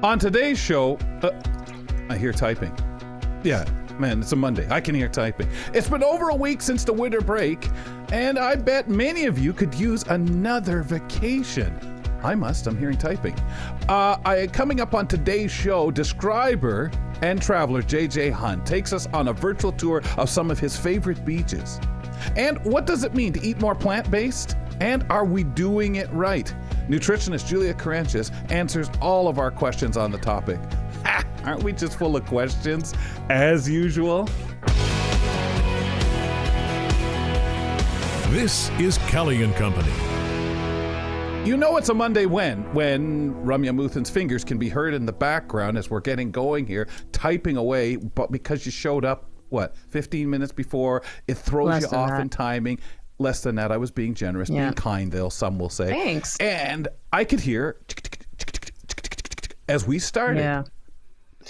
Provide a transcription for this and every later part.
On today's show, I hear typing. Yeah, man, it's a Monday. I can hear typing. It's been over a week since the winter break, and I bet many of you could use another vacation. I must. I'm hearing typing. Coming up on today's show, describer and traveler JJ Hunt takes us on a virtual tour of some of his favorite beaches. And what does it mean to eat more plant-based? And are we doing it right? Nutritionist Julia Karantjas answers all of our questions on the topic. Aren't we just full of questions, as usual? This is Kelly and Company. You know it's a Monday when Ramya Muthan's fingers can be heard in the background as we're getting going here, typing away, but because you showed up, 15 minutes before, it throws you off in timing. Less than that. I was being generous, being kind, some will say. Thanks. And I could hear as we started. Yeah.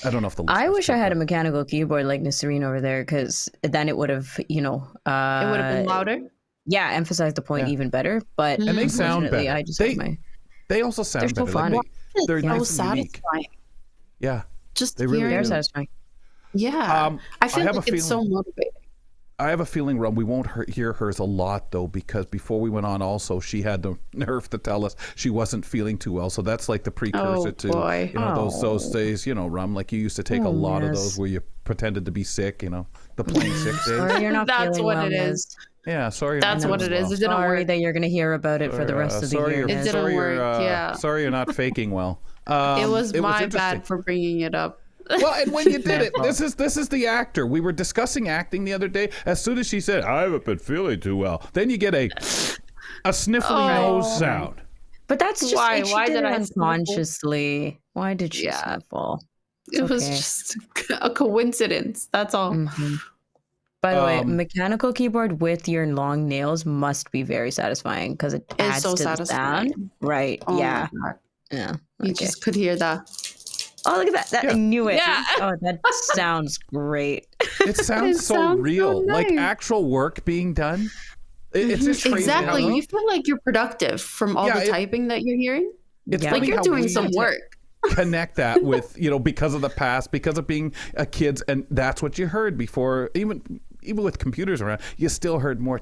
I don't know if the I wish I had a mechanical keyboard like Nasreen over there, because then it would have, it would have been louder. Yeah, emphasize the point even better. But and they sound better. I just they also sound they're better. So fun. Like they're nice so and satisfying. unique. Yeah, just they're satisfying. Yeah, I feel like it's so motivating. I have a feeling, Rum, we won't hear hers a lot, though, because before we went on also, she had the nerve to tell us she wasn't feeling too well. So that's like the precursor to those days, Rum, like you used to take a lot of those where you pretended to be sick, the plain sick days. Sorry, you're not That's feeling what well, it is. Yeah, sorry. That's what it is. It didn't sorry work. that you're going to hear about it for the rest of the year. It didn't work, yeah. Sorry you're not faking well. It was my bad for bringing it up. Well, and when you did it, this is the actor. We were discussing acting the other day. As soon as she said, "I haven't been feeling too well," then you get a sniffly nose sound. But that's just why did did it I unconsciously? Why did she sniffle? It was just a coincidence. That's all. Mm-hmm. By the way, mechanical keyboard with your long nails must be very satisfying because it adds so to satisfying. the sound. Right? Oh yeah. my God. Yeah. You just could hear that. Oh, look at that! I knew it. Yeah. Oh, that sounds great. It sounds so real, so nice. like actual work being done. It's just crazy. Exactly. How You feel like you're productive from all the typing that you're hearing. It's like you're doing some work. Connect that with because of the past, because of being kids, and that's what you heard before. Even with computers around, you still heard more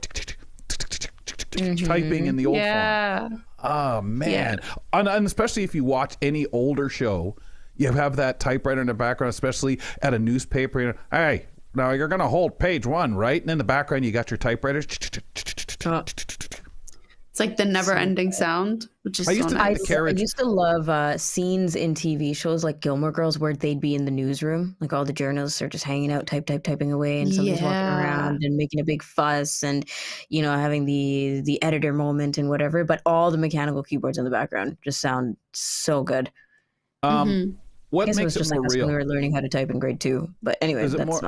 typing in the old form. Oh man, and especially if you watch any older show, you have that typewriter in the background, especially at a newspaper. Hey, now you're gonna hold page 1, right? And in the background, you got your typewriters. It's like the never-ending sound, which is I used so to nice. take the carriage. I used to love scenes in TV shows like Gilmore Girls where they'd be in the newsroom, like all the journalists are just hanging out, typing away, and somebody's walking around and making a big fuss, and having the editor moment and whatever. But all the mechanical keyboards in the background just sound so good. What makes it more real? We were learning how to type in grade 2, but anyway, is it more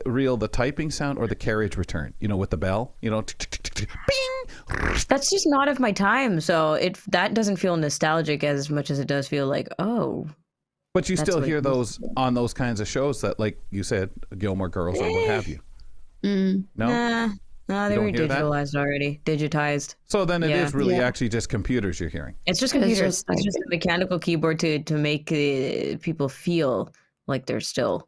real the typing sound or the carriage return? With the bell, bing. That's just not of my time, so that doesn't feel nostalgic as much as it does feel like But you still hear those on those kinds of shows that, like you said, Gilmore Girls or what have you. No. No, they were digitalized already. Digitized. So then it is really actually just computers you're hearing. It's just computers. It's just a mechanical keyboard to make people feel like they're still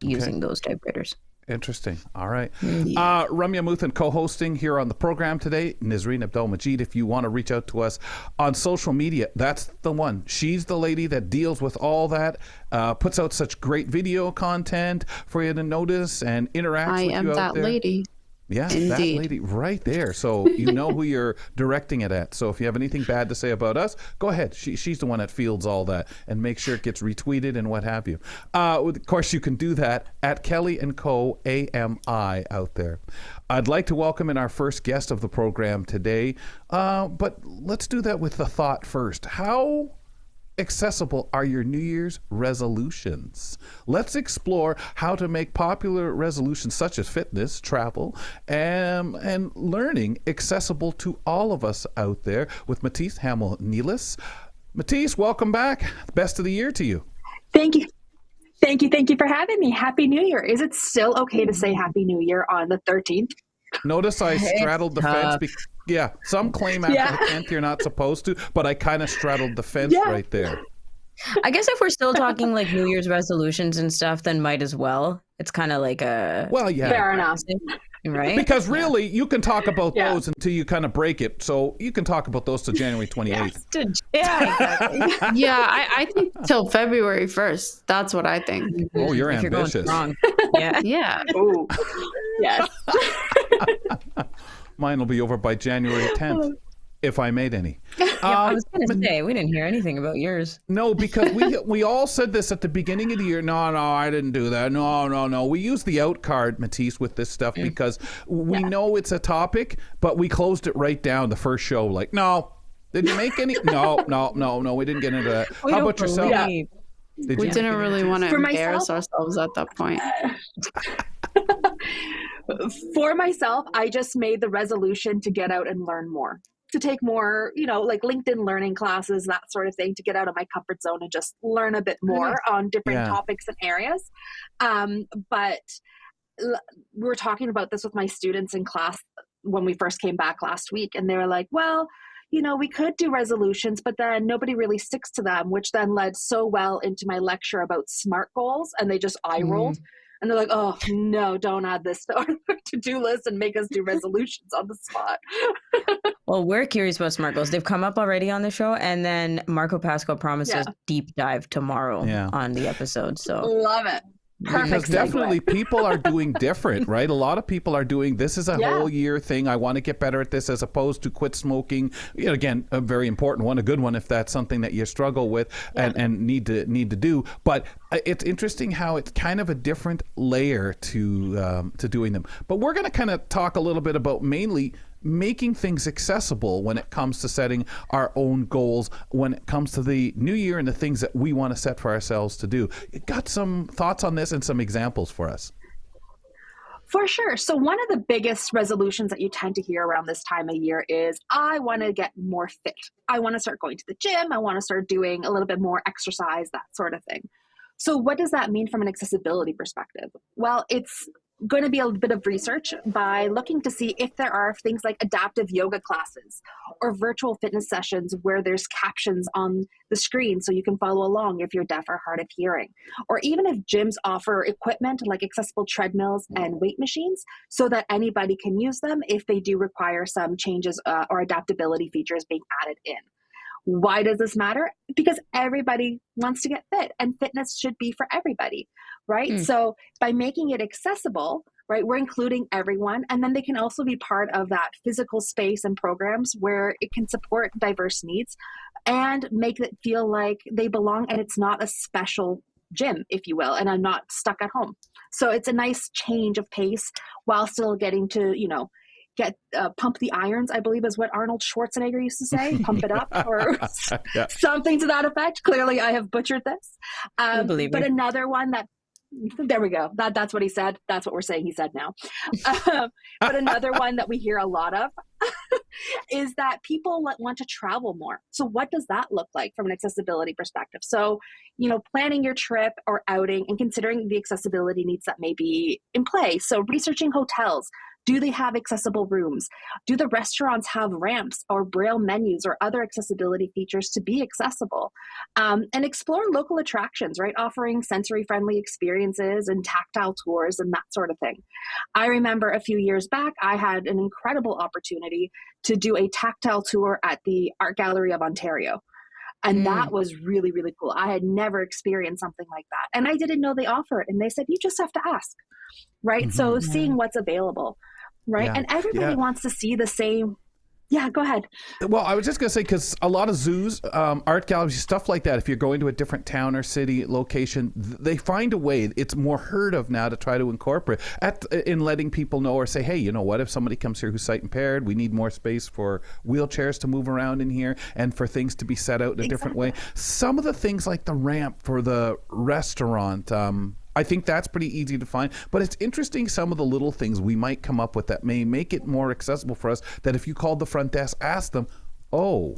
using those typewriters. Interesting. All right. Ramya Muthan co-hosting here on the program today. Nisreen Abdel-Majid, if you want to reach out to us on social media, that's the one. She's the lady that deals with all that, puts out such great video content for you to notice and interact with you out there. I am that lady. Yeah, Indeed. that lady right there. So you know who you're directing it at. So if you have anything bad to say about us, go ahead. She's the one that fields all that and make sure it gets retweeted and what have you. Of course, you can do that at Kelly & Co. AMI out there. I'd like to welcome in our first guest of the program today, but let's do that with the thought first. How accessible are your New Year's resolutions? Let's explore how to make popular resolutions such as fitness, travel, and learning accessible to all of us out there with Matisse Hammel Nelis. Matisse, welcome back. Best of the year to you. Thank you. Thank you for having me. Happy New Year. Is it still okay to say Happy New Year on the 13th? Notice I straddled the fence. Some claim after the 10th you're not supposed to, but I kind of straddled the fence right there. I guess if we're still talking like New Year's resolutions and stuff, then might as well. It's kind of like a Well, yeah. Fair enough. right? Because really, you can talk about Yeah. those until you kind of break it. So you can talk about those to January 28th. Yeah, exactly. Yeah, I think till February 1st. That's what I think. Oh, you're If going ambitious. strong. Yeah. Yeah. Ooh. Yes. Mine will be over by January 10th, if I made any. I was going to say, we didn't hear anything about yours. No, because we all said this at the beginning of the year. No, I didn't do that. No. We use the out card, Matisse, with this stuff because we know it's a topic, but we closed it right down the first show. Like, no, did you make any? No, we didn't get into that. We How don't about yourself? believe- Did We you? didn't really want to For embarrass myself- ourselves at that point. For myself, I just made the resolution to get out and learn more, to take more, like LinkedIn learning classes, that sort of thing, to get out of my comfort zone and just learn a bit more on different topics and areas. But we were talking about this with my students in class when we first came back last week, and they were like, well, we could do resolutions, but then nobody really sticks to them, which then led so well into my lecture about SMART goals, and they just eye rolled. And they're like, oh, no, don't add this to our to-do list and make us do resolutions on the spot. Well, we're curious about SMART goals. They've come up already on the show, and then Marco Pasco promised us deep dive tomorrow on the episode. So Love it. Because Perfect definitely segue. people are doing different, right? A lot of people are doing, this is a whole year thing. I want to get better at this, as opposed to quit smoking. Again, a very important one, a good one if that's something that you struggle with and need to do. But it's interesting how it's kind of a different layer to doing them. But we're going to kind of talk a little bit about mainly making things accessible when it comes to setting our own goals, when it comes to the new year and the things that we want to set for ourselves to do. You got some thoughts on this and some examples for us? For sure. So one of the biggest resolutions that you tend to hear around this time of year is, I want to get more fit. I want to start going to the gym. I want to start doing a little bit more exercise, that sort of thing. So what does that mean from an accessibility perspective? Well, it's going to be a bit of research by looking to see if there are things like adaptive yoga classes or virtual fitness sessions where there's captions on the screen so you can follow along if you're deaf or hard of hearing. Or even if gyms offer equipment like accessible treadmills and weight machines so that anybody can use them if they do require some changes or adaptability features being added in. Why does this matter? Because everybody wants to get fit, and fitness should be for everybody, right? So by making it accessible, right, we're including everyone, and then they can also be part of that physical space and programs where it can support diverse needs and make it feel like they belong, and it's not a special gym, if you will, and I'm not stuck at home. So it's a nice change of pace while still getting to, get pump the irons, I believe is what Arnold Schwarzenegger used to say, pump it up or something to that effect. Clearly I have butchered this. But another one that, there we go. That's what he said. That's what we're saying he said now. But another one that we hear a lot of is that people want to travel more. So what does that look like from an accessibility perspective? So, planning your trip or outing and considering the accessibility needs that may be in play. So researching hotels. Do they have accessible rooms? Do the restaurants have ramps or braille menus or other accessibility features to be accessible? And explore local attractions, right? Offering sensory-friendly experiences and tactile tours and that sort of thing. I remember a few years back, I had an incredible opportunity to do a tactile tour at the Art Gallery of Ontario. And that was really, really cool. I had never experienced something like that. And I didn't know they offer it. And they said, you just have to ask, right? So seeing what's available. Right. And everybody wants to see the same. Yeah, go ahead. Well, I was just going to say, because a lot of zoos, art galleries, stuff like that, if you're going to a different town or city location, they find a way. It's more heard of now to try to incorporate in letting people know or say, hey, you know what, if somebody comes here who's sight impaired, we need more space for wheelchairs to move around in here and for things to be set out in a different way. Some of the things like the ramp for the restaurant, I think that's pretty easy to find, but it's interesting some of the little things we might come up with that may make it more accessible for us, that if you called the front desk, ask them, we're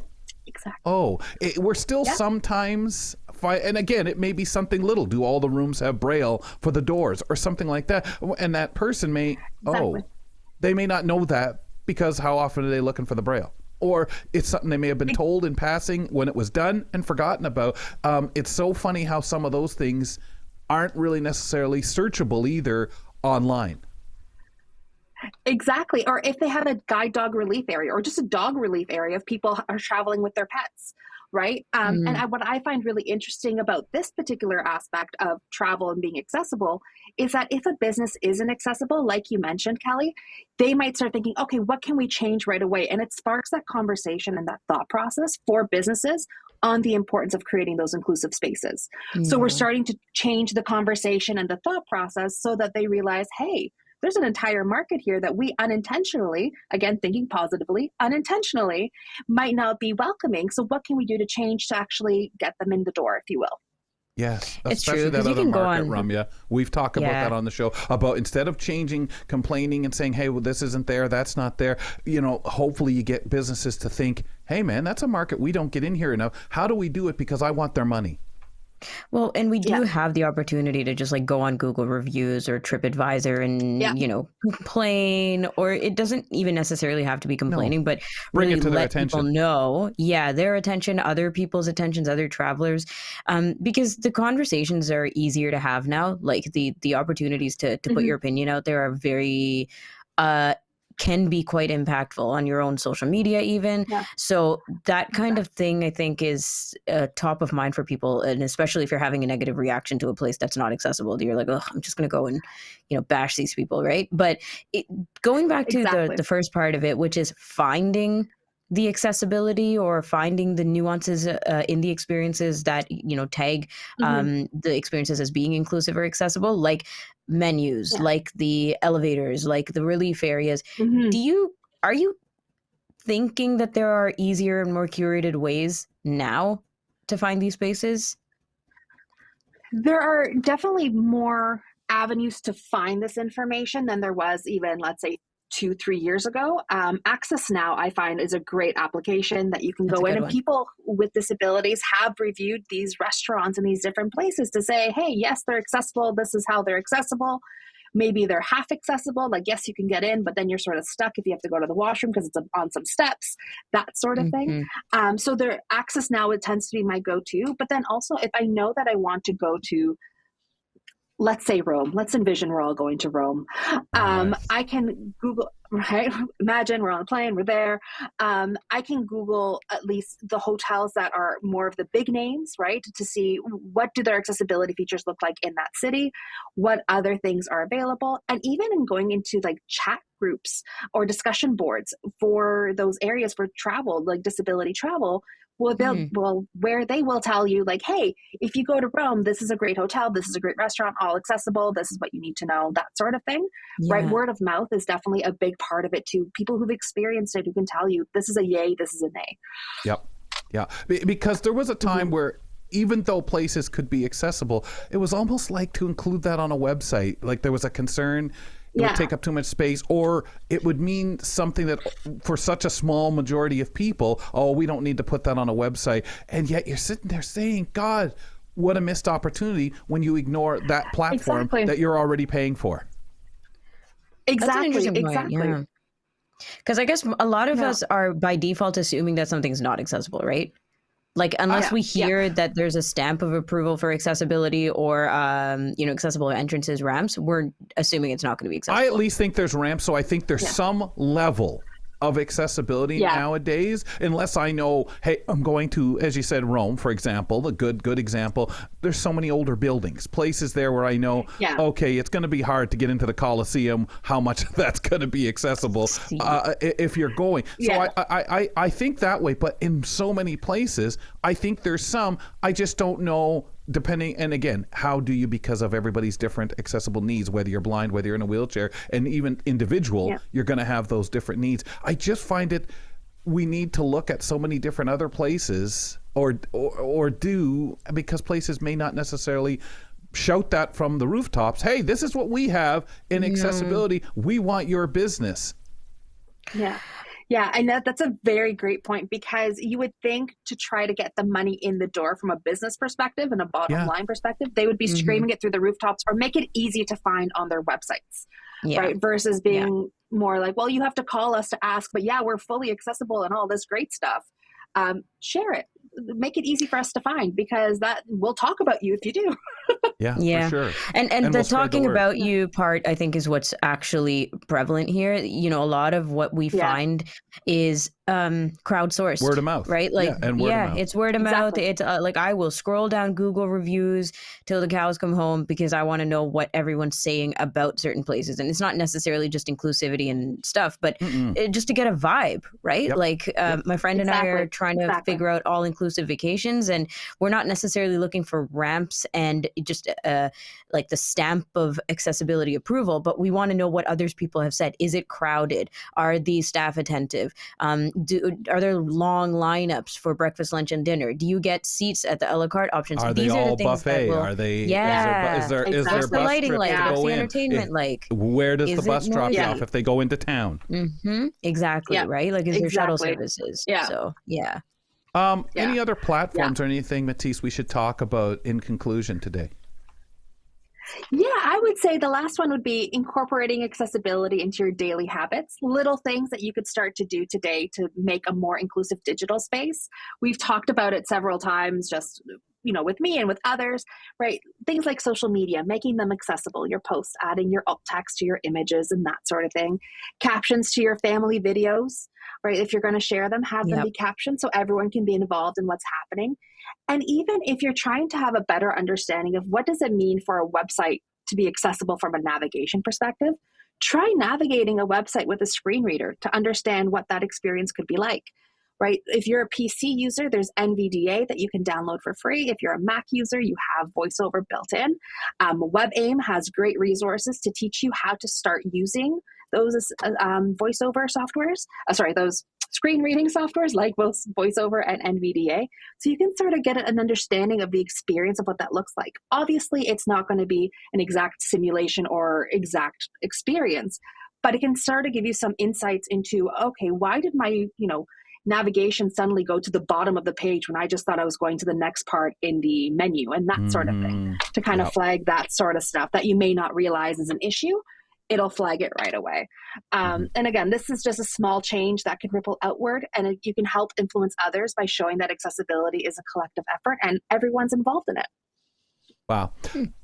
still sometimes, and again, it may be something little. Do all the rooms have Braille for the doors or something like that? And that person may, they may not know that because how often are they looking for the Braille? or it's something they may have been told in passing when it was done and forgotten about. It's so funny how some of those things aren't really necessarily searchable either online. Exactly. Or if they have a guide dog relief area or just a dog relief area if people are traveling with their pets, right? What I find really interesting about this particular aspect of travel and being accessible is that if a business isn't accessible, like you mentioned, Kelly, they might start thinking, okay, what can we change right away? And it sparks that conversation and that thought process for businesses on the importance of creating those inclusive spaces. So we're starting to change the conversation and the thought process so that they realize, hey, there's an entire market here that we unintentionally, again, thinking positively, unintentionally might not be welcoming. So what can we do to change to actually get them in the door, if you will? Yes, It's especially true, that 'cause you other can go market, on- Ramya. We've talked about Yeah. that on the show, about instead of changing, complaining and saying, hey, well, this isn't there, that's not there, hopefully you get businesses to think, hey, man, that's a market we don't get in here enough. How do we do it? Because I want their money. Well, and we do have the opportunity to just like go on Google reviews or TripAdvisor and, complain, or it doesn't even necessarily have to be complaining, but Bring really it to their let people attention. know, their attention, other people's attentions, other travelers, because the conversations are easier to have now. Like the opportunities to put your opinion out there are very, can be quite impactful on your own social media even. Yeah. So that kind of thing, I think, is top of mind for people. And especially if you're having a negative reaction to a place that's not accessible, you're like, oh, I'm just going to go and, bash these people, right? But going back to the first part of it, which is finding the accessibility or finding the nuances in the experiences that, tag the experiences as being inclusive or accessible, like menus, like the elevators, like the relief areas. Are you thinking that there are easier and more curated ways now to find these spaces? There are definitely more avenues to find this information than there was even, let's say, 2-3 years ago. Access Now, I find, is a great application that you can go in, and people with disabilities have reviewed these restaurants and these different places to say, hey, yes, they're accessible. This is how they're accessible. Maybe they're half accessible, like, yes, you can get in, but then you're sort of stuck if you have to go to the washroom because it's on some steps, that sort of thing. So their Access Now, it tends to be my go-to. But then also, if I know that I want to go to, let's say, Rome, let's envision we're all going to Rome. I can Google, right? Imagine we're on a plane, we're there. I can Google at least the hotels that are more of the big names, right? To see what do their accessibility features look like in that city, what other things are available. And even in going into like chat groups or discussion boards for those areas for travel, like disability travel, where they will tell you like, hey, if you go to Rome, this is a great hotel, this is a great restaurant, all accessible, this is what you need to know, that sort of thing, right? Word of mouth is definitely a big part of it too. People who've experienced it who can tell you this is a yay, this is a nay. Yep. Yeah. Because there was a time where even though places could be accessible, it was almost like to include that on a website. Like there was a concern it would take up too much space, or it would mean something that for such a small majority of people, oh, we don't need to put that on a website. And yet you're sitting there saying, God, what a missed opportunity when you ignore that platform that you're already paying for. Exactly. Yeah. Because I guess a lot of us are by default assuming that something's not accessible, right? Like, unless we hear that there's a stamp of approval for accessibility or, accessible entrances, ramps, we're assuming it's not going to be accessible. I at least think there's ramps, so I think there's some level of accessibility nowadays, unless I know, hey, I'm going to, as you said, Rome, for example, the good example. There's so many older buildings, places there where I know, okay, it's going to be hard to get into the Colosseum, how much that's going to be accessible if you're going. So I think that way, but in so many places, I think there's some, I just don't know, depending, and again, how do you, because of everybody's different accessible needs, whether you're blind, whether you're in a wheelchair, and even individual, you're going to have those different needs. I just find we need to look at so many different other places or do, because places may not necessarily shout that from the rooftops, hey, this is what we have in accessibility. We want your business. Yeah, I know that's a very great point, because you would think to try to get the money in the door from a business perspective and a bottom line perspective, they would be screaming it through the rooftops or make it easy to find on their websites, right? Versus being more like, well, you have to call us to ask, but yeah, we're fully accessible and all this great stuff. Share it. Make it easy for us to find, because that we'll talk about you if you do. Yeah, for sure. And the we'll spread the talking word. about you part, I think, is what's actually prevalent here. You know, a lot of what we find is crowdsourced. Word of mouth. Right? Like, and word of mouth. It's word of mouth. Exactly. It's like I will scroll down Google reviews till the cows come home because I want to know what everyone's saying about certain places. And it's not necessarily just inclusivity and stuff, but just to get a vibe, right? Yep. Like my friend and I are trying to figure out all inclusive vacations, and we're not necessarily looking for ramps and just like the stamp of accessibility approval, but we want to know what others people have said. Is it crowded? Are the staff attentive? Are there long lineups for breakfast, lunch, and dinner? Do you get seats at the a la carte options? Are These they are the all things buffet? That will, Are they? Yeah. Is there What's bus the lighting trip like? to What's go the in? entertainment like? Where does the bus drop you noisy? off if they go into town? Exactly. Yeah. Right. Like, is there shuttle Exactly. services? Yeah. So yeah. Any other platforms or anything, Matisse, we should talk about in conclusion today? Yeah, I would say the last one would be incorporating accessibility into your daily habits. Little things that you could start to do today to make a more inclusive digital space. We've talked about it several times, just with me and with others, right? Things like social media, making them accessible, your posts, adding your alt text to your images and that sort of thing. Captions to your family videos, right? If you're going to share them, have them be captioned so everyone can be involved in what's happening. And even if you're trying to have a better understanding of what does it mean for a website to be accessible from a navigation perspective, try navigating a website with a screen reader to understand what that experience could be like, right? If you're a PC user, there's NVDA that you can download for free. If you're a Mac user, you have VoiceOver built in. WebAIM has great resources to teach you how to start using those voiceover softwares, those screen reading softwares like both VoiceOver and NVDA. So you can sort of get an understanding of the experience of what that looks like. Obviously, it's not going to be an exact simulation or exact experience, but it can start to give you some insights into, okay, why did my, navigation suddenly go to the bottom of the page when I just thought I was going to the next part in the menu, and that sort of thing, to kind of flag that sort of stuff that you may not realize is an issue. It'll flag it right away. And again, this is just a small change that can ripple outward, and you can help influence others by showing that accessibility is a collective effort and everyone's involved in it. Wow.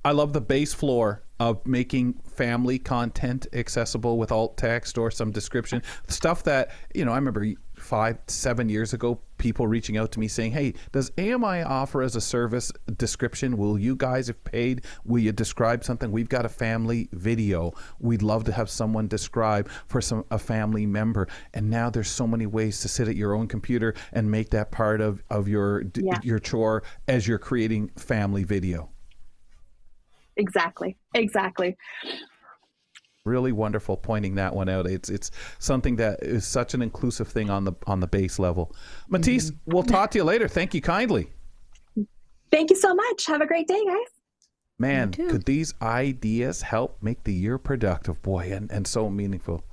I love the base floor of making family content accessible with alt text or some description. Stuff that, I remember 5-7 years ago, people reaching out to me saying, hey, does AMI offer as a service description? Will you guys, if paid, will you describe something? We've got a family video. We'd love to have someone describe for a family member. And now there's so many ways to sit at your own computer and make that part of your chore as you're creating family video. Exactly. Really wonderful pointing that one out. It's something that is such an inclusive thing on the base level. Matisse, we'll talk to you later. Thank you kindly. Thank you so much. Have a great day, guys. Man, could these ideas help make the year productive, boy, and so meaningful.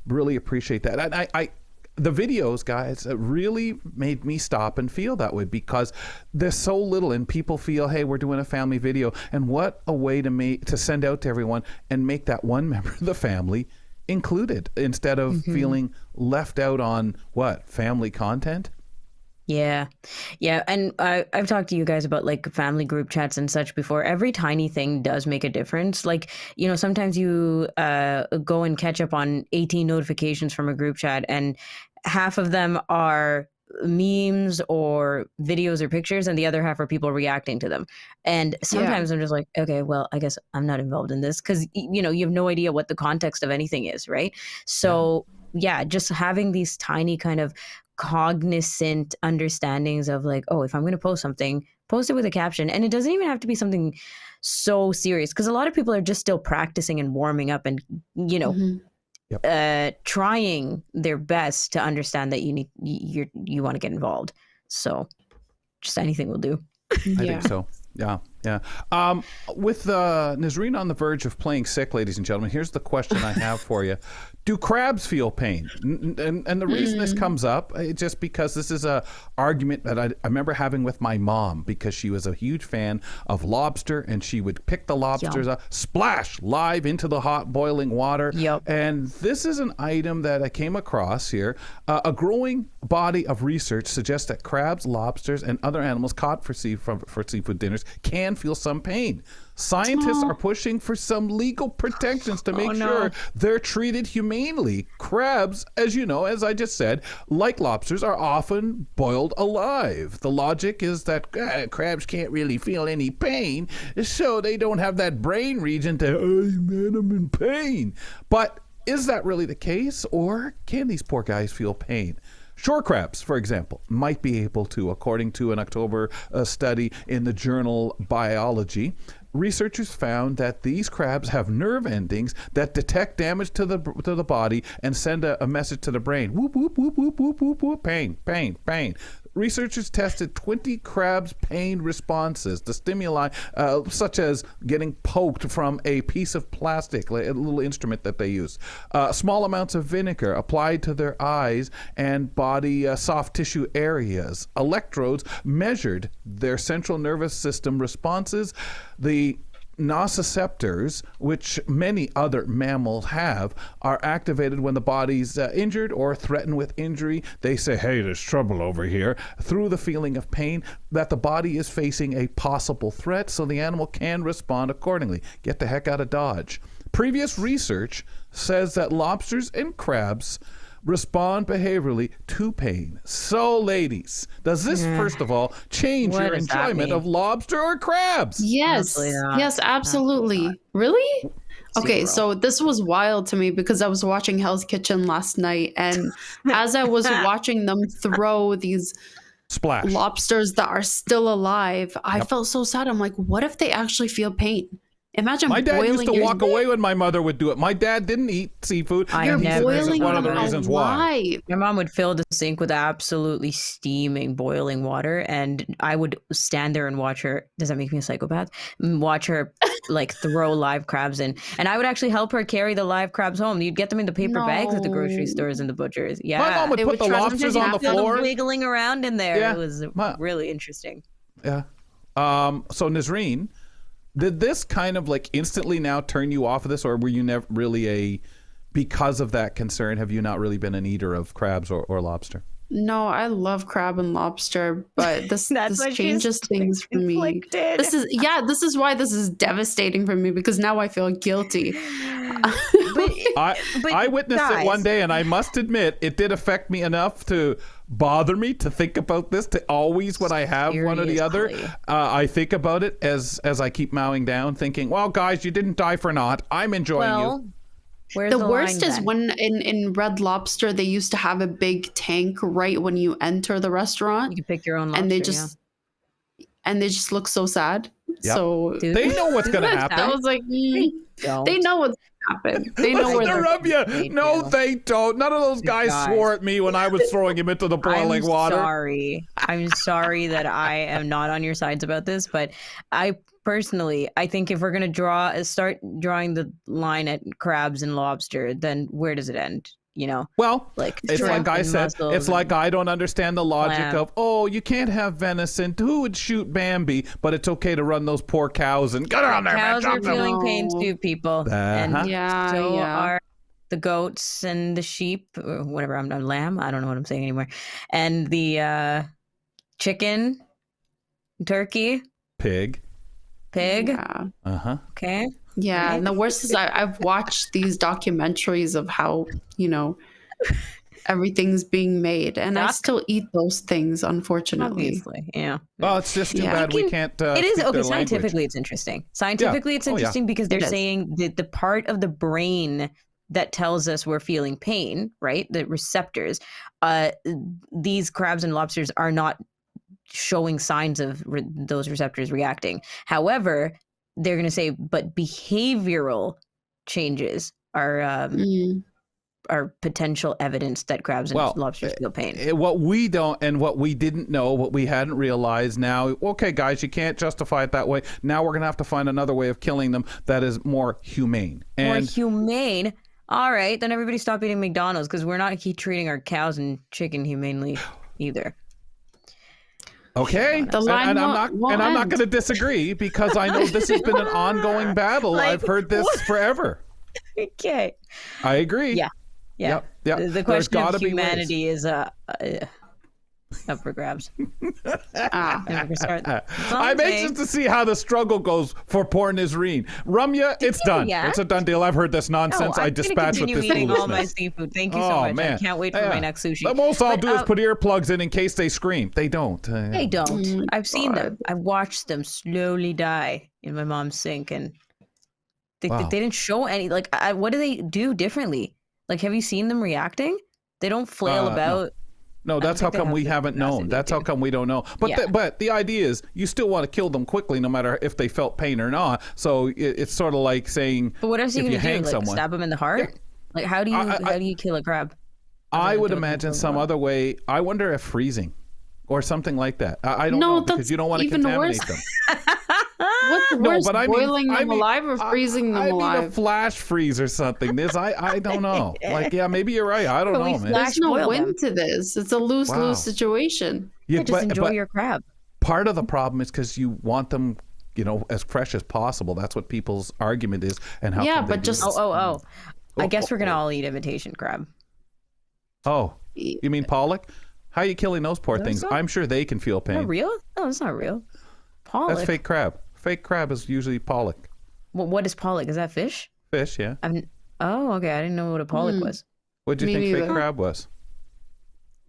Really appreciate that. And I the videos, guys, really made me stop and feel that way, because there's so little, and people feel, hey, we're doing a family video, and what a way to send out to everyone and make that one member of the family included instead of feeling left out on family content. Yeah. And I've talked to you guys about like family group chats and such before. Every tiny thing does make a difference. Like, sometimes you go and catch up on 18 notifications from a group chat, and half of them are memes or videos or pictures, and the other half are people reacting to them. And sometimes I'm just like, okay, well, I guess I'm not involved in this, because, you have no idea what the context of anything is, right? So just having these tiny kind of cognizant understandings of like, oh, if I'm going to post something, post it with a caption. And it doesn't even have to be something so serious, because a lot of people are just still practicing and warming up and, trying their best to understand that you want to get involved. So just anything will do. I think so. Yeah. Yeah. With Nazreen on the verge of playing sick, ladies and gentlemen, here's the question I have for you. Do crabs feel pain? And the reason this comes up, just because this is a argument that I remember having with my mom, because she was a huge fan of lobster, and she would pick the lobsters up, splash live into the hot boiling water. Yep. And this is an item that I came across here. A growing body of research suggests that crabs, lobsters, and other animals caught for seafood dinners can feel some pain. Scientists are pushing for some legal protections to make sure they're treated humanely. Crabs, as you know, as I just said, like lobsters, are often boiled alive. The logic is that crabs can't really feel any pain, so they don't have that brain region to, oh man, I'm in pain. But is that really the case, or can these poor guys feel pain? Shore crabs, for example, might be able to, according to an October study in the journal Biology. Researchers found that these crabs have nerve endings that detect damage to the body and send a message to the brain. Whoop, whoop, whoop, whoop, whoop, whoop, whoop, pain, pain, pain. Researchers tested 20 crabs' pain responses. The stimuli, such as getting poked from a piece of plastic, like a little instrument that they use. Small amounts of vinegar applied to their eyes and body soft tissue areas. Electrodes measured their central nervous system responses. The nociceptors, which many other mammals have, are activated when the body's injured or threatened with injury. They say, hey, there's trouble over here, through the feeling of pain that the body is facing a possible threat, so the animal can respond accordingly. Get the heck out of Dodge. Previous research says that lobsters and crabs respond behaviorally to pain. So, ladies, does this, first of all, change your enjoyment of lobster or crabs? Yes. Yes, absolutely. Really? Okay, so this was wild to me because I was watching Hell's Kitchen last night, and as I was watching them throw these Splash lobsters that are still alive, I felt so sad. I'm like, what if they actually feel pain? Imagine my dad boiling used to walk away when my mother would do it. My dad didn't eat seafood. You're boiling one of the reasons why. My mom would fill the sink with absolutely steaming, boiling water, and I would stand there and watch her. Does that make me a psychopath? Watch her like throw live crabs in, and I would actually help her carry the live crabs home. You'd get them in the paper bags at the grocery stores and the butchers. Yeah, My mom would put the lobsters on the floor, wiggling around in there. Yeah. It was really interesting. Yeah. So Nazreen, did this kind of like instantly now turn you off of this, or were you never really because of that concern, have you not really been an eater of crabs or lobster? No, I love crab and lobster, but this changes things for me. This is why this is devastating for me, because now I feel guilty. I witnessed it one day, and I must admit it did affect me enough to bother me to think about this, to always, when I have one or the other, I think about it as I keep mowing down, thinking, well, guys, you didn't die for naught. I'm enjoying you. The worst is when in Red Lobster, they used to have a big tank right when you enter the restaurant. You can pick your own lobster, and they just look so sad. Yep. So they know what's going to happen. I was like, they know what's happen. They know where they're rub you. No, they don't. None of those guys swore at me when I was throwing him into the boiling water. I'm sorry that I am not on your sides about this, but I think if we're gonna start drawing the line at crabs and lobster, then where does it end? You know, well, like it's like I said, it's like I don't understand the logic of, oh, you can't have venison. Who would shoot Bambi? But it's okay to run those poor cows and get on there. Cows are feeling pain too, people, and so yeah. are the goats and the sheep, or whatever. I'm not lamb. I don't know what I'm saying anymore. And the chicken, turkey, pig. Yeah. Okay. Yeah, Right. and the worst is I've watched these documentaries of how, everything's being made, and I still eat those things, unfortunately. Obviously, yeah. Well, it's just too bad we can't. It is okay. Scientifically, language. it's interesting. Scientifically, it's interesting because they're saying that the part of the brain that tells us we're feeling pain, right? The receptors. These crabs and lobsters are not showing signs of those receptors reacting. However, they're going to say, but behavioral changes are are potential evidence that crabs and lobsters feel pain. What we don't and what we didn't know, what we hadn't realized now, okay, guys, you can't justify it that way. Now we're going to have to find another way of killing them that is more humane. More humane? All right, then everybody stop eating McDonald's because we're not treating our cows and chicken humanely either. Okay, and I'm not going to disagree because I know this has been an ongoing battle. I've heard this forever. Okay, I agree. Yeah. Yep. The question of humanity is up for grabs. I'm anxious to see how the struggle goes for poor Nisreen. Ramya, it's done. Yeah. It's a done deal. I've heard this nonsense. I dispatched with this eating foolishness. all my seafood. Thank you so much. Man. I can't wait for my next sushi. The most I'll do is put earplugs in case they scream. They don't. They don't. I've seen them. I've watched them slowly die in my mom's sink, and they didn't show any. Like, what do they do differently? Like, have you seen them reacting? They don't flail about. No, that's how come we haven't known. That's how come we don't know. But but the idea is you still want to kill them quickly, no matter if they felt pain or not. So it's sort of like saying, but what else are you going to do? Like someone, stab them in the heart? Yeah. Like how do you kill a crab? I would imagine some other way. I wonder if freezing or something like that. I don't know because you don't want to contaminate them. What's worse, boiling them alive or freezing them alive? I mean a flash freeze or something. I don't know. Like, maybe you're right. I don't know, man. There's no win to this. It's a lose-lose situation. Yeah, just enjoy your crab. Part of the problem is because you want them, as fresh as possible. That's what people's argument is. And how? Yeah, but just I guess we're gonna all eat imitation crab. Oh, you mean pollock? How are you killing those poor things? I'm sure they can feel pain. Not real? No, it's not real. Pollock. That's fake crab. Fake crab is usually pollock. Well, what is pollock? Is that fish? Fish, yeah. Oh, okay. I didn't know what a pollock was. What do you think fake crab was?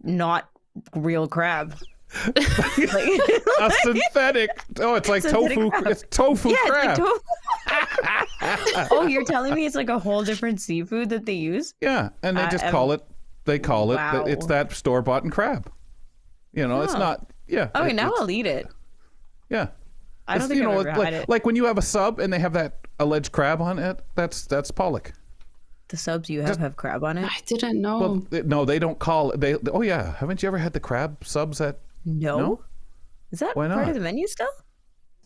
Not real crab. A synthetic. Oh, it's like tofu. Crab. It's tofu crab. It's like oh, you're telling me it's like a whole different seafood that they use? Yeah, and they just call it. They call it. It's that store-bought crab. It's not. Yeah. Okay, now I'll eat it. Yeah. I don't think I've ever had it. Like when you have a sub and they have that alleged crab on it, that's pollock. The subs you have crab on it? I didn't know. Well, no, they don't call it. Oh yeah, haven't you ever had the crab subs at? No. Is that part of the menu still?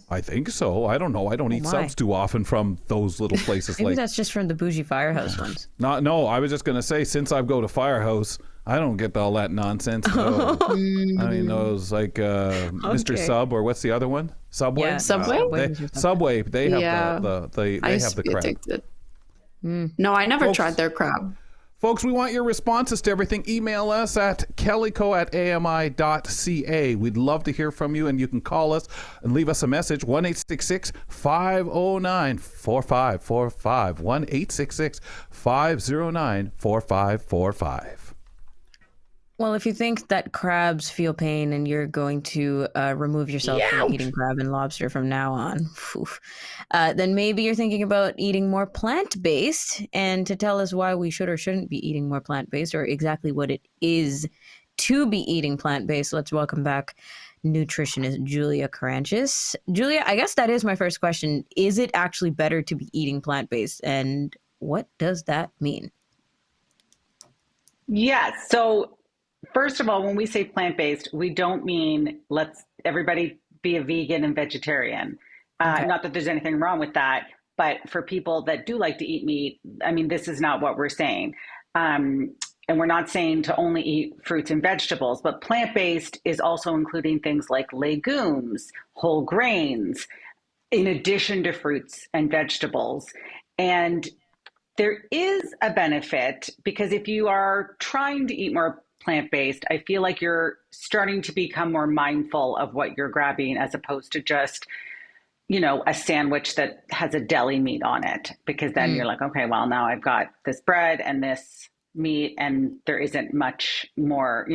I think so. I don't know. I don't eat subs too often from those little places. Maybe that's just from the bougie Firehouse ones. No, I was just gonna say since I go to Firehouse, I don't get all that nonsense. No. I mean, those like Mr. Sub or what's the other one? Subway. Yeah, Subway. Subway. They have they have the crab. Addicted. No, I never tried their crab. Folks, we want your responses to everything. Email us at kellyco@ami.ca. We'd love to hear from you, and you can call us and leave us a message, 1-866-509-4545, 1-866-509-4545. Well, if you think that crabs feel pain and you're going to remove yourself from eating crab and lobster from now on, then maybe you're thinking about eating more plant-based. And to tell us why we should or shouldn't be eating more plant-based or exactly what it is to be eating plant-based, let's welcome back nutritionist Julia Karantjas. Julia, I guess that is my first question. Is it actually better to be eating plant-based? And what does that mean? Yes. So first of all, when we say plant-based, we don't mean let's everybody be a vegan and vegetarian. Not that there's anything wrong with that, but for people that do like to eat meat, I mean, this is not what we're saying. And we're not saying to only eat fruits and vegetables, but plant-based is also including things like legumes, whole grains, in addition to fruits and vegetables. And there is a benefit because if you are trying to eat more plant-based, I feel like you're starting to become more mindful of what you're grabbing as opposed to just, a sandwich that has a deli meat on it, because then you're like, okay, well, now I've got this bread and this meat and there isn't much more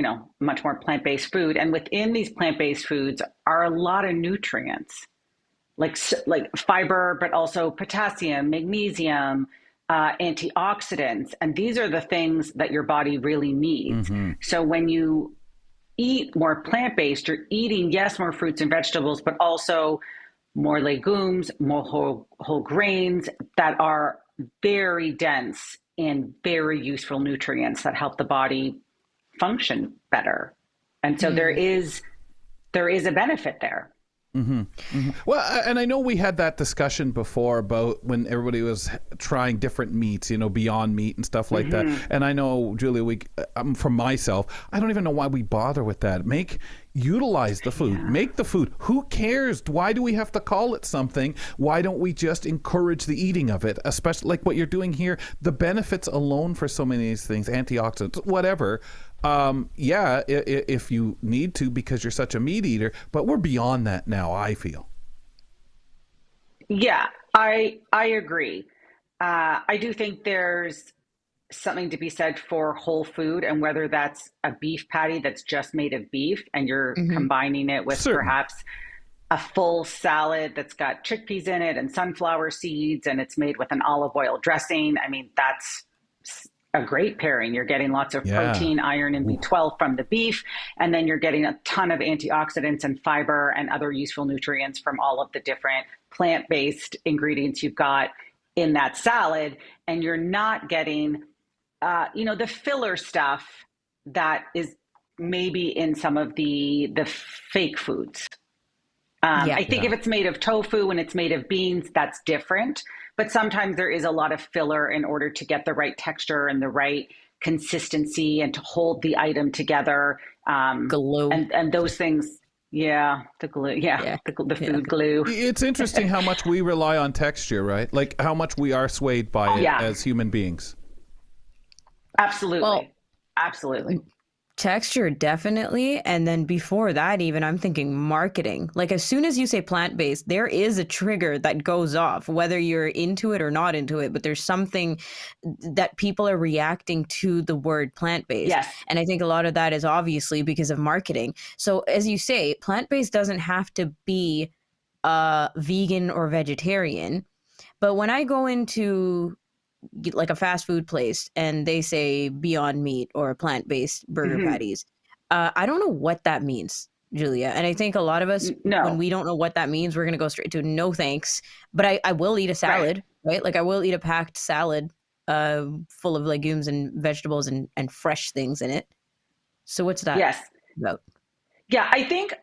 plant-based food. And within these plant-based foods are a lot of nutrients like fiber, but also potassium, magnesium, antioxidants. And these are the things that your body really needs. Mm-hmm. So when you eat more plant-based, you're eating, yes, more fruits and vegetables, but also more legumes, more whole grains that are very dense in very useful nutrients that help the body function better. And so there is a benefit there. Well, and I know we had that discussion before about when everybody was trying different meats, Beyond Meat and stuff like that. And I know, Julia, from myself, I don't even know why we bother with that. Utilize the food, make the food. Who cares? Why do we have to call it something? Why don't we just encourage the eating of it? Especially like what you're doing here, the benefits alone for so many of these things, antioxidants, whatever. If you need to, because you're such a meat eater, but we're beyond that now, I feel. Yeah, I agree. I do think there's something to be said for whole food, and whether that's a beef patty that's just made of beef and you're combining it with perhaps a full salad that's got chickpeas in it and sunflower seeds, and it's made with an olive oil dressing. I mean, that's a great pairing. You're getting lots of protein, iron, and B12 from the beef, and then you're getting a ton of antioxidants and fiber and other useful nutrients from all of the different plant-based ingredients you've got in that salad, and you're not getting the filler stuff that is maybe in some of the fake foods. I think if it's made of tofu and it's made of beans, that's different. But sometimes there is a lot of filler in order to get the right texture and the right consistency and to hold the item together. Glue. And those things. Yeah, the glue. Yeah, the food glue. It's interesting how much we rely on texture, right? Like how much we are swayed by it as human beings. Absolutely. Well, absolutely. Texture, definitely. And then before that, even I'm thinking marketing. Like as soon as you say plant-based, there is a trigger that goes off, whether you're into it or not into it. But there's something that people are reacting to the word plant-based. Yes. And I think a lot of that is obviously because of marketing. So as you say, plant-based doesn't have to be vegan or vegetarian. But when I go into like a fast food place and they say Beyond Meat or plant-based burger patties, I don't know what that means, Julia. And I think a lot of us, when we don't know what that means, we're going to go straight to no thanks. But I will eat a salad, right? Like I will eat a packed salad full of legumes and vegetables and fresh things in it. So what's that about? Yeah, I think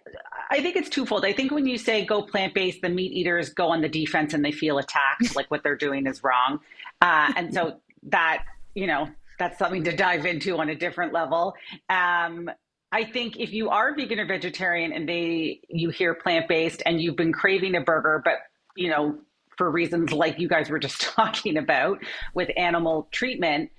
it's twofold. I think when you say go plant-based, the meat eaters go on the defense and they feel attacked, like what they're doing is wrong. And so that, that's something to dive into on a different level. I think if you are vegan or vegetarian and you hear plant-based and you've been craving a burger, but, for reasons like you guys were just talking about with animal treatment,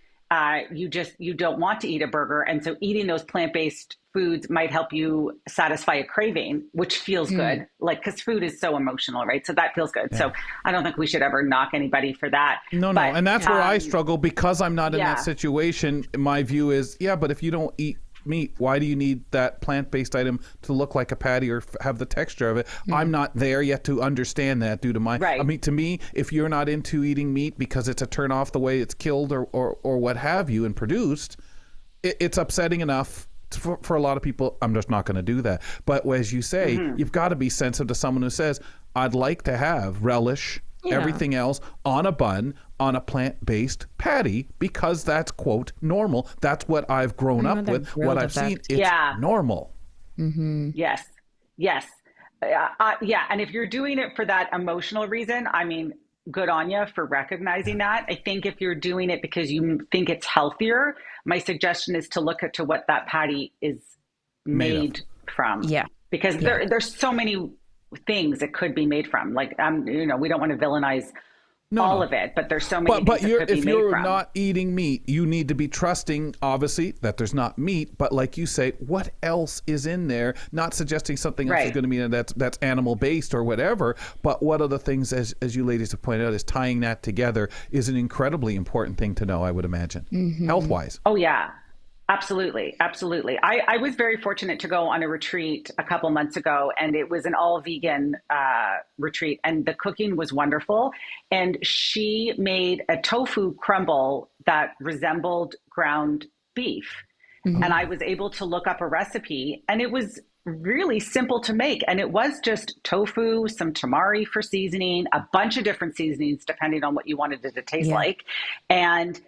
you don't want to eat a burger. And so eating those plant-based foods might help you satisfy a craving, which feels good. Like, cause food is so emotional, right? So that feels good. Yeah. So I don't think we should ever knock anybody for that. No. And that's where I struggle because I'm not in that situation. My view is, but if you don't eat meat, why do you need that plant-based item to look like a patty or have the texture of it? I'm not there yet to understand that due to my, I mean, to me, if you're not into eating meat because it's a turn off the way it's killed or what have you and produced, it's upsetting enough for a lot of people. I'm just not going to do that. But as you say, you've got to be sensitive to someone who says, I'd like to have relish, everything else on a bun, on a plant-based patty, because that's, quote, normal. That's what I've grown up with, what I've seen. It's normal. Yes. And if you're doing it for that emotional reason, I mean, good on you for recognizing that. I think if you're doing it because you think it's healthier, my suggestion is to look at to what that patty is made from. Yeah. Because there's so many things it could be made from. Like, we don't want to villainize all of it, but there's so many things it could be made from. But if you're not eating meat, you need to be trusting, obviously, that there's not meat. But like you say, what else is in there? Not suggesting something else is going to be in that's animal-based or whatever. But what are the things, as you ladies have pointed out, is tying that together is an incredibly important thing to know, I would imagine, health-wise. Oh, yeah. Absolutely. I was very fortunate to go on a retreat a couple months ago, and it was an all vegan retreat, and the cooking was wonderful. And she made a tofu crumble that resembled ground beef. And I was able to look up a recipe, and it was really simple to make. And it was just tofu, some tamari for seasoning, a bunch of different seasonings, depending on what you wanted it to taste like. And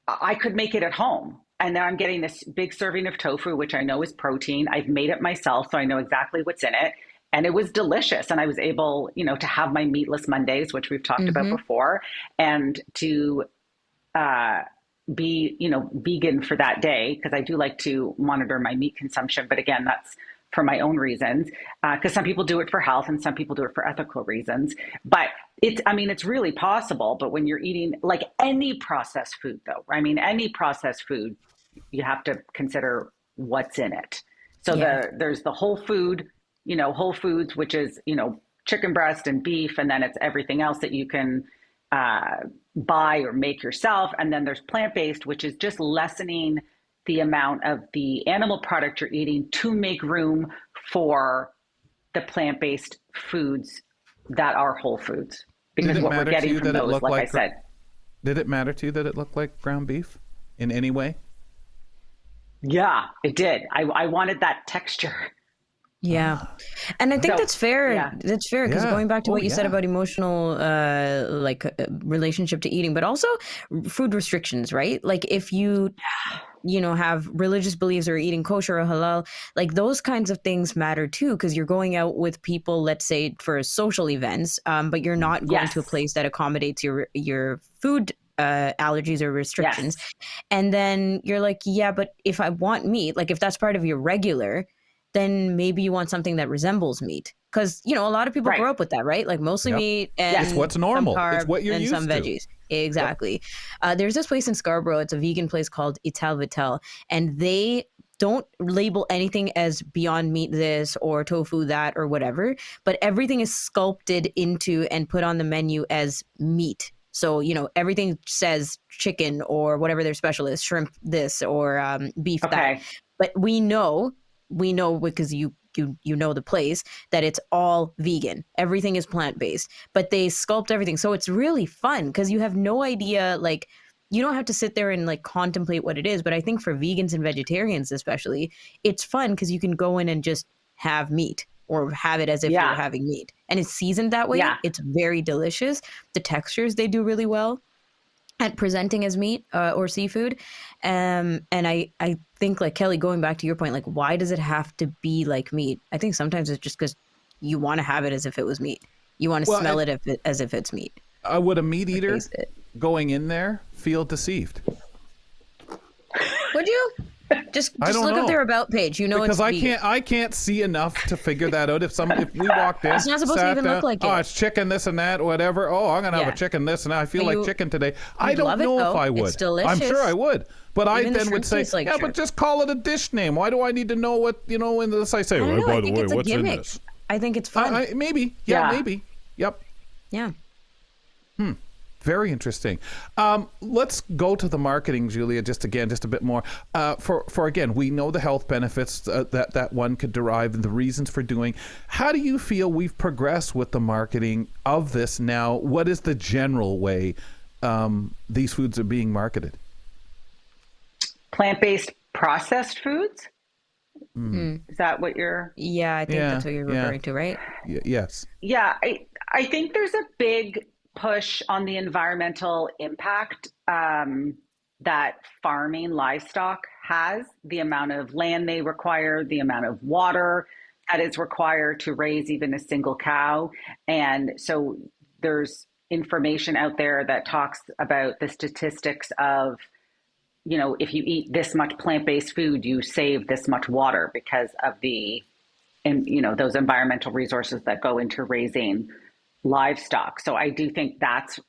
I could make it at home. And now I'm getting this big serving of tofu, which I know is protein. I've made it myself, so I know exactly what's in it. And it was delicious. And I was able, to have my meatless Mondays, which we've talked about before, and to be, vegan for that day, because I do like to monitor my meat consumption. But again, that's for my own reasons, because some people do it for health and some people do it for ethical reasons. But it's really possible. But when you're eating like any processed food, though, any processed food, you have to consider what's in it. So there's the whole food, whole foods, which is, chicken breast and beef, and then it's everything else that you can buy or make yourself. And then there's plant-based, which is just lessening the amount of the animal product you're eating to make room for the plant-based foods that are whole foods. Because what we're getting from those, like I said. Did it matter to you that it looked like ground beef in any way? Yeah, it did. I wanted that texture. Yeah. And I think that's fair. Yeah. That's fair, because going back to what you said about emotional relationship to eating, but also food restrictions, right? Like if you have religious beliefs or eating kosher or halal, like those kinds of things matter too, because you're going out with people, let's say for social events, but you're not going to a place that accommodates your food allergies or restrictions. And then you're like, yeah, but if I want meat, like if that's part of your regular, then maybe you want something that resembles meat. Because, a lot of people grow up with that, right? Like mostly meat and it's what's normal. It's what you're and used some veggies. Exactly. There's this place in Scarborough. It's a vegan place called Ital Vital. And they don't label anything as Beyond Meat this or tofu that or whatever. But everything is sculpted into and put on the menu as meat. So, everything says chicken or whatever their special is, shrimp this or beef that. But we know because you know the place, that it's all vegan. Everything is plant-based, but they sculpt everything. So it's really fun because you have no idea, like you don't have to sit there and like contemplate what it is. But I think for vegans and vegetarians especially, it's fun because you can go in and just have meat or have it as if you're having meat. And it's seasoned that way. Yeah. It's very delicious. The textures, they do really well at presenting as meat or seafood. And I think, like Kelly, going back to your point, like why does it have to be like meat? I think sometimes it's just because you want to have it as if it was meat. You want to smell it as if it's meat. Would a meat eater going in there feel deceived? Would you? Just look up their about page. Because I can't see enough to figure that out. If we walked in, it's not supposed to even look like it. Oh, it's chicken this and that, whatever. Oh, I'm gonna have a chicken this and that. I feel like chicken today. I don't know if I would. It's delicious. I'm sure I would. But even I then would say, but just call it a dish name. Why do I need to know what in this? I say, by the way, what's in this? I think it's fun. Maybe. Yeah, maybe. Yep. Yeah. Very interesting. Let's go to the marketing, Julia, just a bit more. For again, we know the health benefits that one could derive and the reasons for doing. How do you feel we've progressed with the marketing of this now? What is the general way these foods are being marketed? Plant-based processed foods? Is that what you're... Yeah, I think that's what you're referring to, right? Yes. Yeah, I think there's a big push on the environmental impact that farming livestock has, the amount of land they require, the amount of water that is required to raise even a single cow. And so there's information out there that talks about the statistics of, if you eat this much plant-based food, you save this much water because of those environmental resources that go into raising livestock. So I do think that's,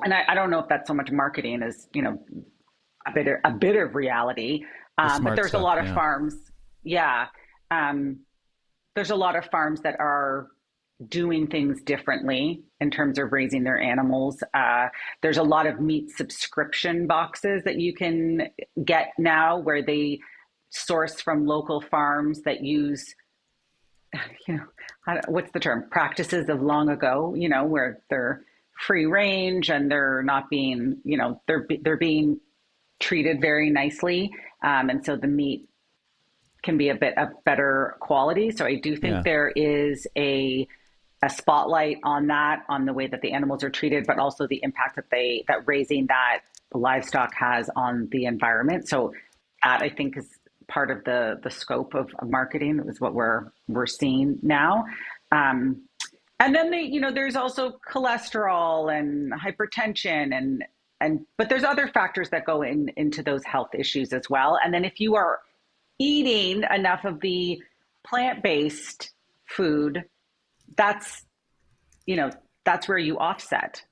and I don't know if that's so much marketing as, a bit of reality. But there's a lot of farms. Yeah. There's a lot of farms that are doing things differently in terms of raising their animals. There's a lot of meat subscription boxes that you can get now where they source from local farms that use, what's the term? Practices of long ago, where they're free range and they're not being, they're being treated very nicely. And so the meat can be a bit of better quality. So I do think there is a spotlight on that, on the way that the animals are treated, but also the impact that raising that livestock has on the environment. So that, I think, is part of the scope of marketing, is what we're seeing now. And then there's also cholesterol and hypertension but there's other factors that go into those health issues as well. And then if you are eating enough of the plant-based food, that's where you offset.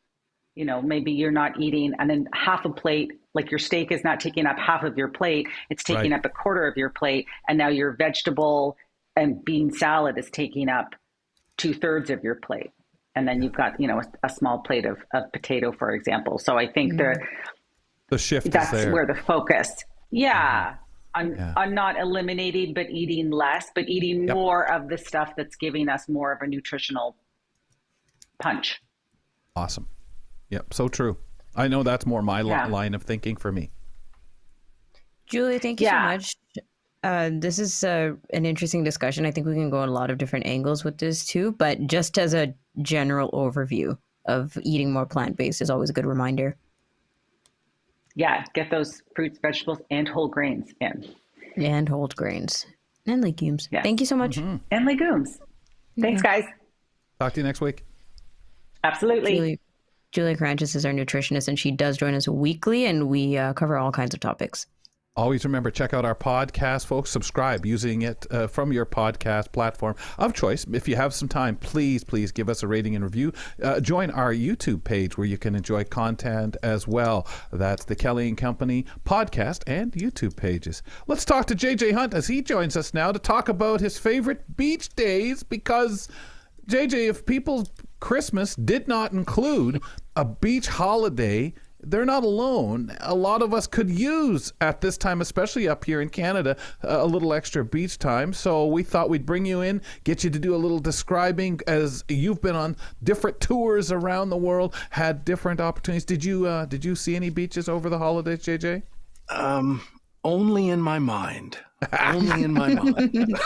Maybe you're not eating, and then half a plate, like your steak is not taking up half of your plate, it's taking up a quarter of your plate. And now your vegetable and bean salad is taking up 2/3 of your plate. And then you've got, a small plate of potato, for example. So I think the shift that's is there. where the focus. On not eliminating, but eating less, but eating more of the stuff that's giving us more of a nutritional punch. Awesome. Yep. So true. I know that's more my line of thinking for me. Julia, thank you so much. This is an interesting discussion. I think we can go a lot of different angles with this too, but just as a general overview of eating more plant-based is always a good reminder. Yeah, get those fruits, vegetables, and whole grains in. And whole grains. And legumes. Yeah. Thank you so much. Mm-hmm. And legumes. Thanks, guys. Talk to you next week. Absolutely. Julia Karantjas is our nutritionist, and she does join us weekly, and we cover all kinds of topics. Always remember, check out our podcast, folks. Subscribe using it from your podcast platform of choice. If you have some time, please give us a rating and review. Join our YouTube page where you can enjoy content as well. That's the Kelly and Company podcast and YouTube pages. Let's talk to JJ Hunt as he joins us now to talk about his favorite beach days, because JJ, if people's Christmas did not include a beach holiday, they're not alone. A lot of us could use at this time, especially up here in Canada, a little extra beach time. So we thought we'd bring you in, get you to do a little describing, as you've been on different tours around the world, had different opportunities. Did you see any beaches over the holidays, JJ? Only in my mind. Only in my mind.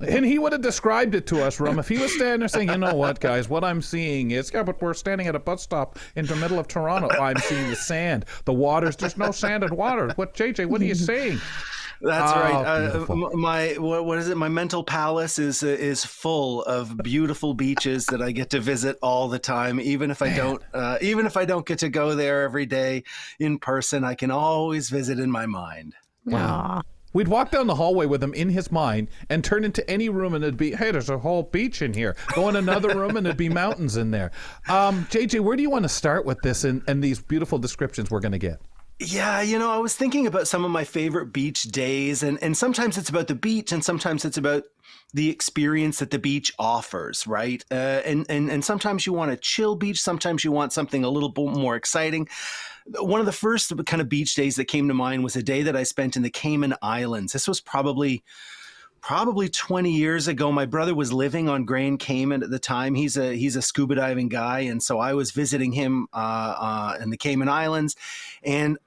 And he would have described it to us, Rum, if he was standing there saying, you know what, guys, what I'm seeing is, but we're standing at a bus stop in the middle of Toronto. I'm seeing the sand. The water's, there's no sand and water. What, JJ, what are you saying? That's right. What is it? My mental palace is full of beautiful beaches that I get to visit all the time. Even if I don't get to go there every day in person, I can always visit in my mind. Wow. We'd walk down the hallway with him in his mind and turn into any room, and it'd be, hey, there's a whole beach in here. Go in another room and it'd be mountains in there. JJ, where do you want to start with this and these beautiful descriptions we're going to get? Yeah, I was thinking about some of my favorite beach days, and sometimes it's about the beach, and sometimes it's about the experience that the beach offers, right? And sometimes you want a chill beach, sometimes you want something a little bit more exciting. One of the first kind of beach days that came to mind was a day that I spent in the Cayman Islands. This was probably 20 years ago. My brother was living on Grand Cayman at the time. He's a scuba diving guy, and so I was visiting him in the Cayman Islands, and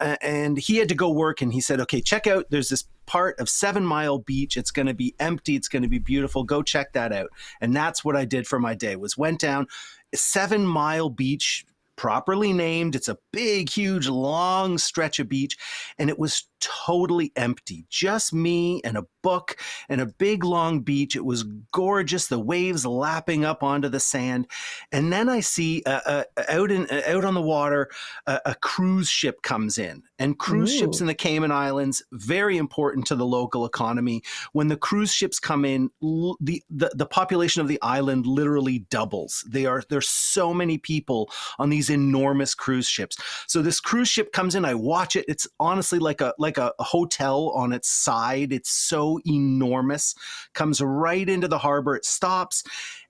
he had to go work, and he said, "Okay, check out. There's this part of 7 Mile Beach. It's going to be empty. It's going to be beautiful. Go check that out." And that's what I did for my day. Went down 7 Mile Beach. Properly named. It's a big, huge, long stretch of beach, and it was totally empty. Just me and a book and a big, long beach. It was gorgeous. The waves lapping up onto the sand, and then I see out on the water a cruise ship comes in. And cruise ships in the Cayman Islands, very important to the local economy. When the cruise ships come in, the population of the island literally doubles. There's so many people on these enormous cruise ships. So this cruise ship comes in, I watch it. It's honestly like a hotel on its side. It's so enormous. Comes right into the harbor. It stops.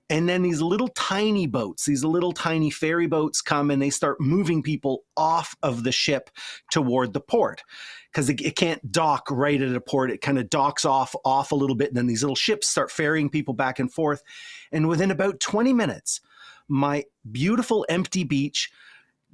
And then these little tiny boats, these little tiny ferry boats come, and they start moving people off of the ship toward the port, because it can't dock right at a port. It kind of docks off a little bit. And then these little ships start ferrying people back and forth. And within about 20 minutes, my beautiful empty beach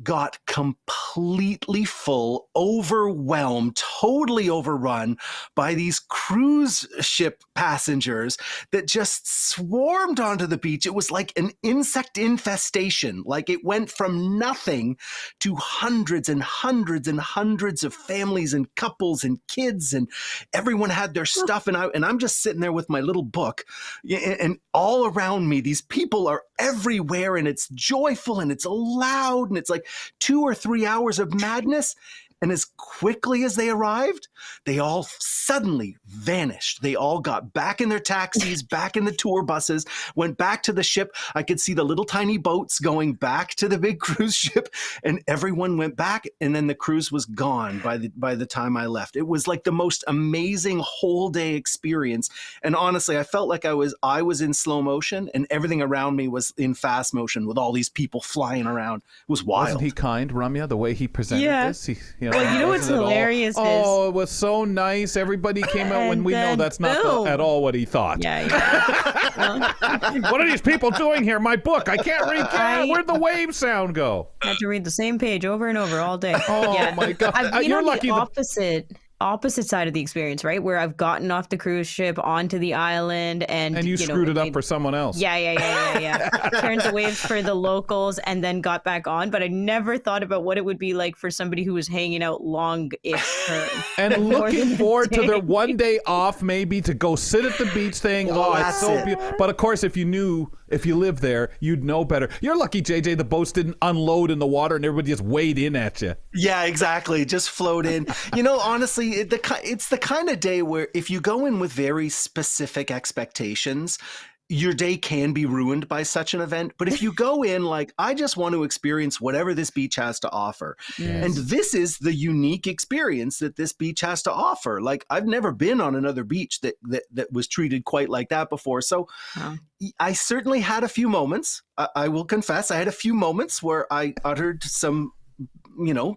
got completely full, overwhelmed, totally overrun by these cruise ship passengers that just swarmed onto the beach. It was like an insect infestation. Like it went from nothing to hundreds and hundreds and hundreds of families and couples and kids, and everyone had their stuff. And I'm just sitting there with my little book, and all around me, these people are everywhere, and it's joyful and it's loud, and it's like 2 or 3 hours of madness. And as quickly as they arrived, they all suddenly vanished. They all got back in their taxis, back in the tour buses, went back to the ship. I could see the little tiny boats going back to the big cruise ship, and everyone went back. And then the cruise was gone by the time I left. It was like the most amazing whole day experience. And honestly, I felt like I was in slow motion, and everything around me was in fast motion with all these people flying around. It was wild. Wasn't he kind, Ramya, the way he presented this? Well, you know what's hilarious is... Oh, it was so nice. Everybody came out when we know that's not at all what he thought. Yeah. What are these people doing here? My book. I can't read. Where'd the wave sound go? I had to read the same page over and over all day. Oh, my God. You're lucky. The opposite side of the experience, right? Where I've gotten off the cruise ship onto the island and you screwed it up for someone else. Yeah. Turned the waves for the locals and then got back on. But I never thought about what it would be like for somebody who was hanging out long-ish term. And looking forward to their one day off, maybe to go sit at the beach saying, it's so beautiful. But of course, if you lived there, you'd know better. You're lucky, JJ, the boats didn't unload in the water and everybody just weighed in at you. Yeah, exactly. Just float in. Honestly, it's the kind of day where if you go in with very specific expectations, your day can be ruined by such an event. But if you go in like, I just want to experience whatever this beach has to offer. Yes. And this is the unique experience that this beach has to offer. Like, I've never been on another beach that was treated quite like that before. So I certainly had a few moments. I will confess, I had a few moments where I uttered some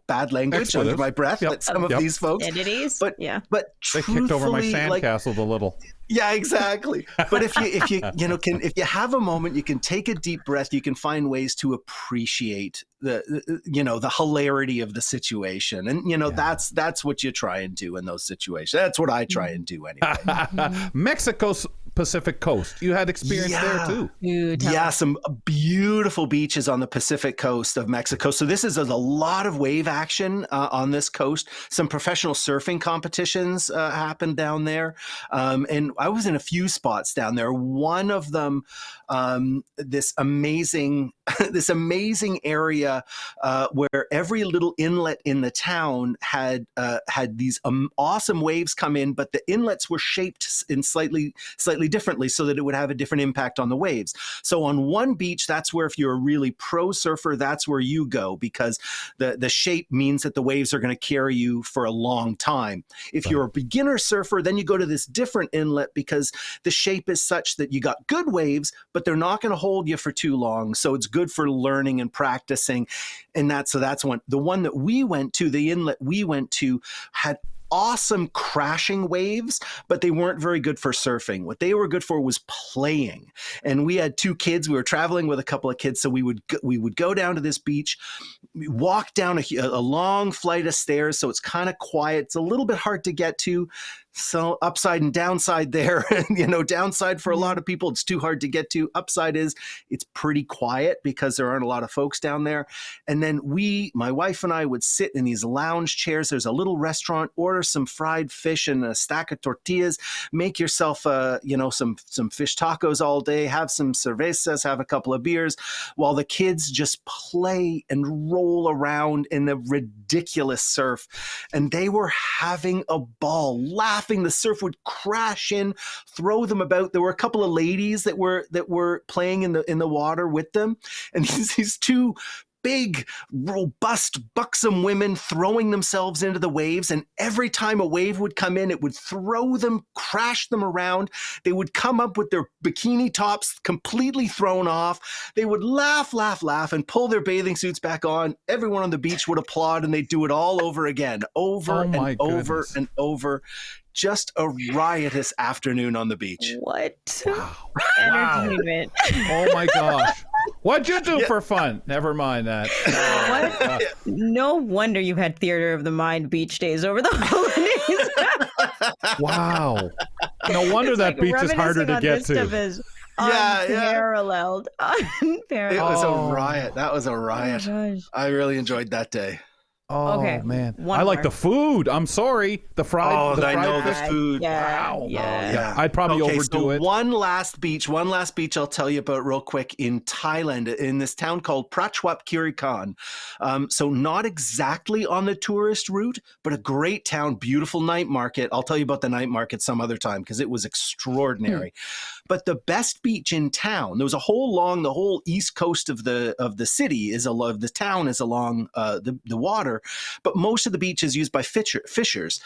bad language under my breath at some of these folks. Entities. But they kicked over my sandcastle a little. Yeah, exactly. But if you have a moment, you can take a deep breath. You can find ways to appreciate the hilarity of the situation, and that's what you try and do in those situations. That's what I try and do anyway. Mexico's Pacific Coast. You had experience there too. Yeah, some beautiful beaches on the Pacific coast of Mexico. So this is a lot of wave action on this coast. Some professional surfing competitions happen down there, and I was in a few spots down there. One of them, this amazing area where every little inlet in the town had these awesome waves come in, but the inlets were shaped in slightly differently so that it would have a different impact on the waves. So on one beach, that's where if you're a really pro surfer, that's where you go, because the shape means that the waves are going to carry you for a long time. If you're a beginner surfer, then you go to this different inlet because the shape is such that you got good waves, but they're not going to hold you for too long. So it's good for learning and practicing. And that's one. The one that we went to, the inlet we went to, had awesome crashing waves, but they weren't very good for surfing. What they were good for was playing. And we had 2 kids. We were traveling with a couple of kids. So we would go down to this beach, walk down a long flight of stairs. So it's kind of quiet. It's a little bit hard to get to. So upside and downside there, downside for a lot of people, it's too hard to get to. Upside is it's pretty quiet because there aren't a lot of folks down there. And then my wife and I would sit in these lounge chairs. There's a little restaurant, order some fried fish and a stack of tortillas, make yourself, some fish tacos all day, have some cervezas, have a couple of beers while the kids just play and roll around in the ridiculous surf. And they were having a ball, laughing. The surf would crash in, throw them about. There were a couple of ladies that were playing in the water with them, and these 2 big, robust, buxom women throwing themselves into the waves. And every time a wave would come in, it would throw them, crash them around. They would come up with their bikini tops completely thrown off. They would laugh, and pull their bathing suits back on. Everyone on the beach would applaud, and they'd do it all over again, over and over. Just a riotous afternoon on the beach. What? Wow. Entertainment. Oh my gosh. What'd you do for fun? Never mind that. What? No wonder you've had theater of the mind beach days over the holidays. Wow. No wonder that beach is harder to get to. Unparalleled. It was a riot. That was a riot. Oh, gosh. I really enjoyed that day. Oh, Okay, man. one I like more. the food. I'm sorry. The fried. Oh, the I fried know the fish. food. Yeah, Wow. yeah. Yeah. I'd probably overdo so it. One last beach I'll tell you about real quick in Thailand, in this town called Prachuap Khiri Khan. So not exactly on the tourist route, but a great town, beautiful night market. I'll tell you about the night market some other time because it was extraordinary. But the best beach in town, there was the whole east coast of the city the town is along the water, but most of the beach is used by fishers.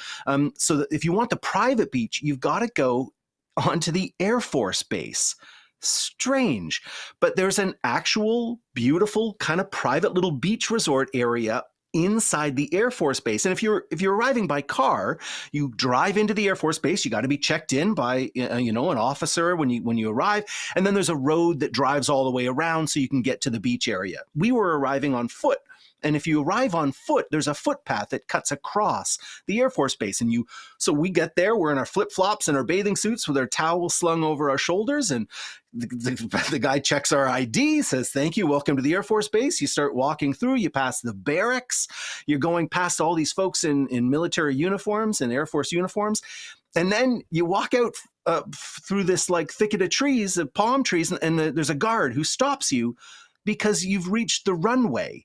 So that if you want the private beach, you've got to go onto the Air Force Base. Strange, but there's an actual beautiful kind of private little beach resort area inside the Air Force Base. And if you're arriving by car, you drive into the Air Force Base. You got to be checked in by an officer when you arrive, and then there's a road that drives all the way around so you can get to the beach area. We were arriving on foot. And if you arrive on foot, there's a footpath that cuts across the Air Force Base. So we get there, we're in our flip-flops and our bathing suits with our towels slung over our shoulders. And the guy checks our ID, says, "Thank you, welcome to the Air Force Base." You start walking through, you pass the barracks. You're going past all these folks in military uniforms and Air Force uniforms. And then you walk out through this like thicket of trees, palm trees, and there's a guard who stops you because you've reached the runway.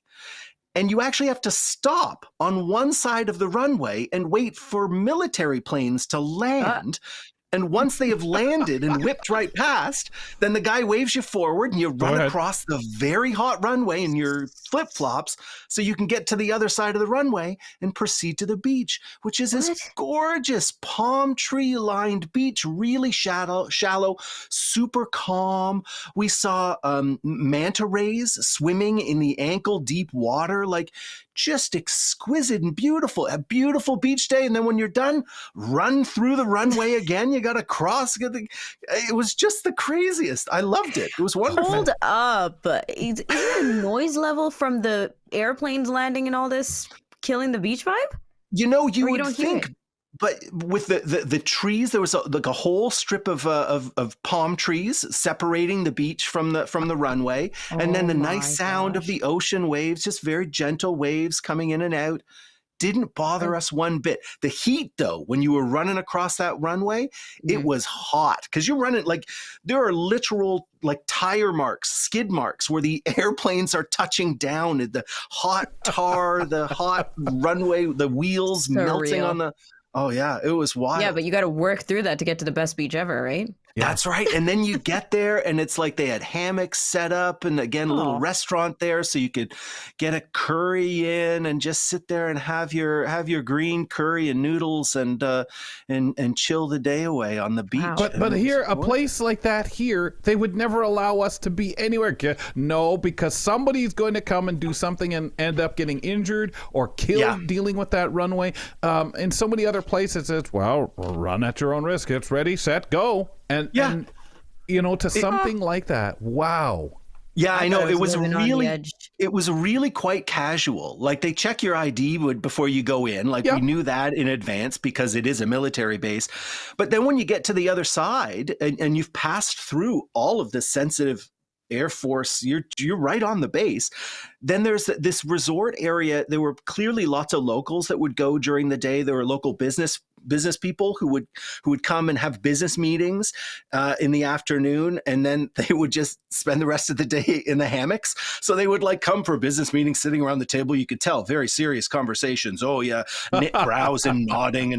And you actually have to stop on one side of the runway and wait for military planes to land. And once they have landed and whipped right past, then the guy waves you forward and you run across the very hot runway in your flip-flops so you can get to the other side of the runway and proceed to the beach, which is this gorgeous palm tree-lined beach, really shallow, super calm. We saw manta rays swimming in the ankle-deep water, like just exquisite and beautiful. A beautiful beach day. And then when you're done, run through the runway again. You got to cross. It was just the craziest. I loved it. It was wonderful. Hold up. Is the noise level from the airplanes landing and all this killing the beach vibe? You would think, but with the trees, there was a whole strip of palm trees separating the beach from the runway, and then the nice sound of the ocean waves, just very gentle waves coming in and out. Didn't bother us one bit. The heat, though, when you were running across that runway, it was hot because you're running there are literal tire marks, skid marks where the airplanes are touching down. The hot tar, the hot runway, the wheels melting on the. Oh yeah, it was wild. Yeah, but you got to work through that to get to the best beach ever, right? Yeah. That's right. And then you get there and it's like they had hammocks set up and again, a little restaurant there so you could get a curry in and just sit there and have your green curry and noodles and chill the day away on the beach. Wow. But here, a place like that here, they would never allow us to be anywhere. No, because somebody's going to come and do something and end up getting injured or killed dealing with that runway. In so many other places, it's, well, run at your own risk. It's ready, set, go. And to something like that. Wow. Yeah, I know. It was really quite casual. Like they check your ID before you go in. We knew that in advance because it is a military base. But then when you get to the other side and you've passed through all of this sensitive Air Force, you're right on the base. Then there's this resort area. There were clearly lots of locals that would go during the day. There were local business people who would come and have business meetings in the afternoon, and then they would just spend the rest of the day in the hammocks. So they would come for a business meeting, sitting around the table. You could tell very serious conversations. Oh yeah, knit brows and nodding.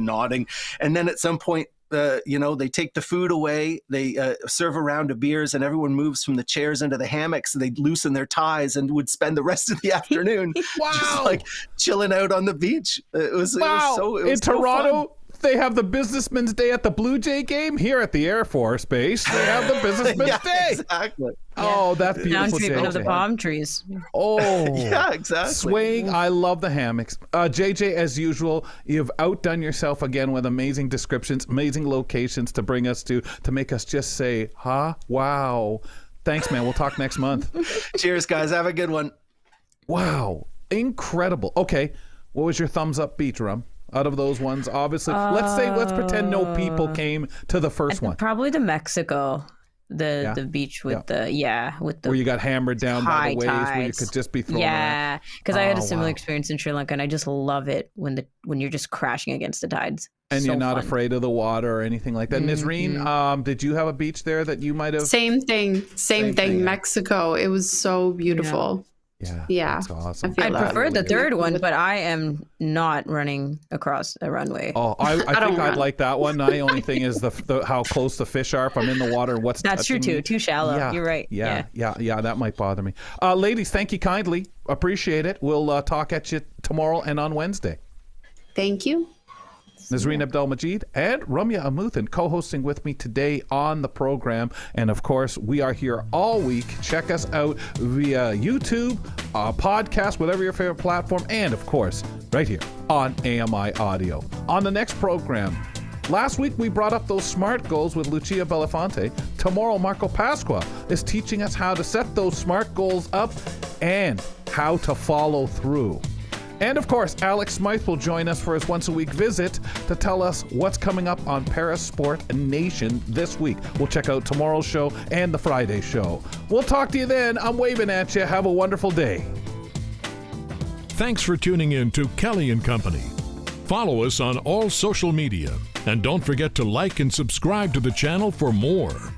And then at some point, they take the food away, they serve a round of beers, and everyone moves from the chairs into the hammocks, and they loosen their ties and would spend the rest of the afternoon just chilling out on the beach. It was so in Toronto. Fun. They have the Businessman's Day at the Blue Jay game. Here at the Air Force Base, they have the Businessman's Day. Exactly. Oh, that's beautiful. Down treatment of the palm trees. Oh, yeah, exactly. Swaying. I love the hammocks. JJ, as usual, you've outdone yourself again with amazing descriptions, amazing locations to bring us to make us just say, wow. Thanks, man. We'll talk next month. Cheers, guys. Have a good one. Wow. Incredible. Okay. What was your thumbs up beach, Rum? Out of those ones, obviously. Let's pretend no people came to the first one. Probably the Mexico. The beach with with the where you got hammered down by the waves, tides. where you could just be thrown around. Yeah, because I had a similar experience in Sri Lanka, and I just love it when you're just crashing against the tides. And so you're not fun. afraid of the water or anything like that. Nisreen, did you have a beach there that you might have? Same thing. Mexico. It was so beautiful. Yeah. That's awesome. I prefer the third one, but I am not running across a runway. Oh, I think I'd like that one. My only thing is the how close the fish are. If I'm in the water, what's that's true too. Me. Too shallow. Yeah. You're right. Yeah. That might bother me. Ladies, thank you kindly. Appreciate it. We'll talk at you tomorrow and on Wednesday. Thank you. Nazreen Abdel-Majid and Ramya Amuthan co-hosting with me today on the program. And of course, we are here all week. Check us out via YouTube, podcast, whatever your favorite platform, and of course, right here on AMI Audio. On the next program, last week we brought up those SMART goals with Lucia Belafonte. Tomorrow, Marco Pasqua is teaching us how to set those SMART goals up and how to follow through. And of course, Alex Smythe will join us for his once-a-week visit to tell us what's coming up on Paris Sport Nation this week. We'll check out tomorrow's show and the Friday show. We'll talk to you then. I'm waving at you. Have a wonderful day. Thanks for tuning in to Kelly and Company. Follow us on all social media. And don't forget to like and subscribe to the channel for more.